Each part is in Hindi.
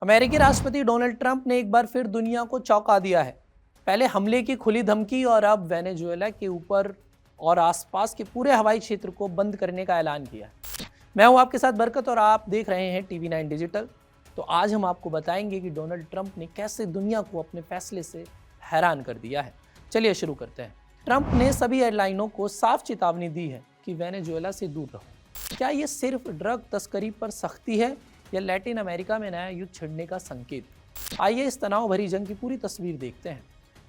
अमेरिकी राष्ट्रपति डोनाल्ड ट्रंप ने एक बार फिर दुनिया को चौंका दिया है। पहले हमले की खुली धमकी और अब वेनेजुएला के ऊपर और आसपास के पूरे हवाई क्षेत्र को बंद करने का ऐलान किया। मैं हूं आपके साथ बरकत और आप देख रहे हैं TV9 डिजिटल। तो आज हम आपको बताएंगे कि डोनाल्ड ट्रंप ने कैसे दुनिया को अपने फैसले से हैरान कर दिया है। चलिए शुरू करते हैं। ट्रंप ने सभी एयरलाइनों को साफ चेतावनी दी है कि वेनेजुएला से दूर रहो। क्या ये सिर्फ ड्रग तस्करी पर सख्ती है या लैटिन अमेरिका में नया युद्ध छिड़ने का संकेत? आइए इस तनाव भरी जंग की पूरी तस्वीर देखते हैं।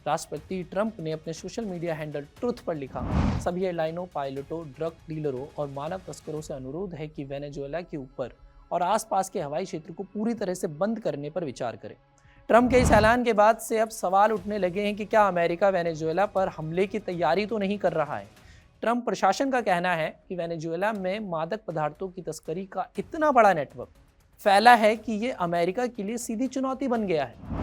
राष्ट्रपति ट्रंप ने अपने सोशल मीडिया हैंडल ट्रुथ पर लिखा, सभी एयरलाइनों, पायलटों, ड्रग डीलरों और मानव तस्करों से अनुरोध है कि वेनेजुएला के ऊपर और आसपास के हवाई क्षेत्र को पूरी तरह से बंद करने पर विचार करें। ट्रंप के इस ऐलान के बाद से अब सवाल उठने लगे हैं कि क्या अमेरिका वेनेजुएला पर हमले की तैयारी तो नहीं कर रहा है। ट्रंप प्रशासन का कहना है कि वेनेजुएला में मादक पदार्थों की तस्करी का इतना बड़ा नेटवर्क फैला है कि ये अमेरिका के लिए सीधी चुनौती बन गया है।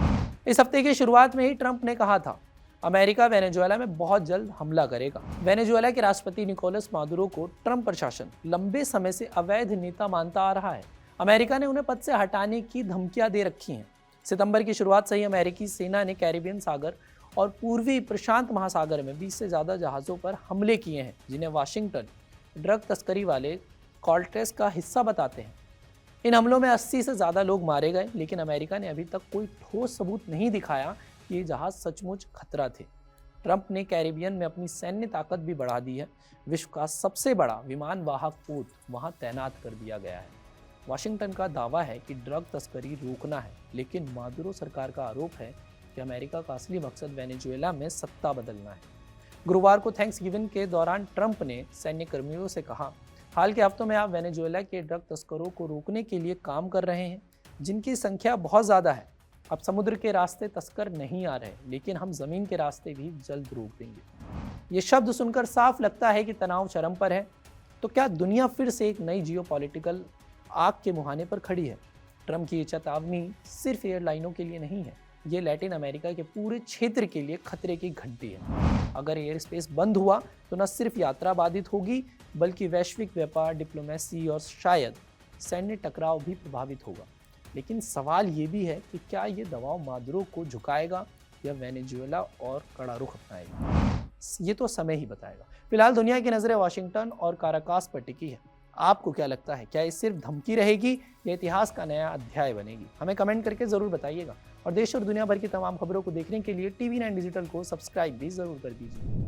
इस हफ्ते की शुरुआत में ही ट्रंप ने कहा था, अमेरिका वेनेजुएला में बहुत जल्द हमला करेगा। वेनेजुएला के राष्ट्रपति निकोलस मादुरो को ट्रंप प्रशासन लंबे समय से अवैध नेता मानता आ रहा है। अमेरिका ने उन्हें पद से हटाने की धमकियां दे रखी हैं। सितंबर की शुरुआत से ही अमेरिकी सेना ने कैरिबियन सागर और पूर्वी प्रशांत महासागर में 20 से ज़्यादा जहाज़ों पर हमले किए हैं, जिन्हें वाशिंगटन ड्रग तस्करी वाले कॉल्ट्रेस का हिस्सा बताते हैं। इन हमलों में 80 से ज़्यादा लोग मारे गए, लेकिन अमेरिका ने अभी तक कोई ठोस सबूत नहीं दिखाया कि ये जहाज़ सचमुच खतरा थे। ट्रंप ने कैरिबियन में अपनी सैन्य ताकत भी बढ़ा दी है। विश्व का सबसे बड़ा विमान वाहक पोत वहां तैनात कर दिया गया है। वाशिंगटन का दावा है कि ड्रग तस्करी रोकना है, लेकिन मादुरो सरकार का आरोप है कि अमेरिका का असली मकसद वेनेजुएला में सत्ता बदलना है। गुरुवार को थैंक्सगिविंग के दौरान ट्रंप ने सैन्य कर्मियों से कहा, हाल के हफ्तों में आप वेनेजुएला के ड्रग तस्करों को रोकने के लिए काम कर रहे हैं, जिनकी संख्या बहुत ज़्यादा है। अब समुद्र के रास्ते तस्कर नहीं आ रहे, लेकिन हम ज़मीन के रास्ते भी जल्द रोक देंगे। ये शब्द सुनकर साफ लगता है कि तनाव चरम पर है। तो क्या दुनिया फिर से एक नई जियोपॉलिटिकल आग के मुहाने पर खड़ी है? ट्रंप की ये चेतावनी सिर्फ एयरलाइनों के लिए नहीं है, ये लैटिन अमेरिका के पूरे क्षेत्र के लिए खतरे की घंटी है। अगर एयर स्पेस बंद हुआ तो न सिर्फ यात्रा बाधित होगी, बल्कि वैश्विक व्यापार, डिप्लोमेसी और शायद सैन्य टकराव भी प्रभावित होगा। लेकिन सवाल ये भी है कि क्या ये दबाव मादुरो को झुकाएगा या वेनेजुएला और कड़ा रुख अपनाएगा? ये तो समय ही बताएगा। फिलहाल दुनिया की नज़रें वाशिंगटन और काराकास पर टिकी है। आपको क्या लगता है, क्या ये सिर्फ धमकी रहेगी या इतिहास का नया अध्याय बनेगी? हमें कमेंट करके ज़रूर बताइएगा। और देश और दुनिया भर की तमाम खबरों को देखने के लिए TV9 डिजिटल को सब्सक्राइब भी ज़रूर कर दीजिए।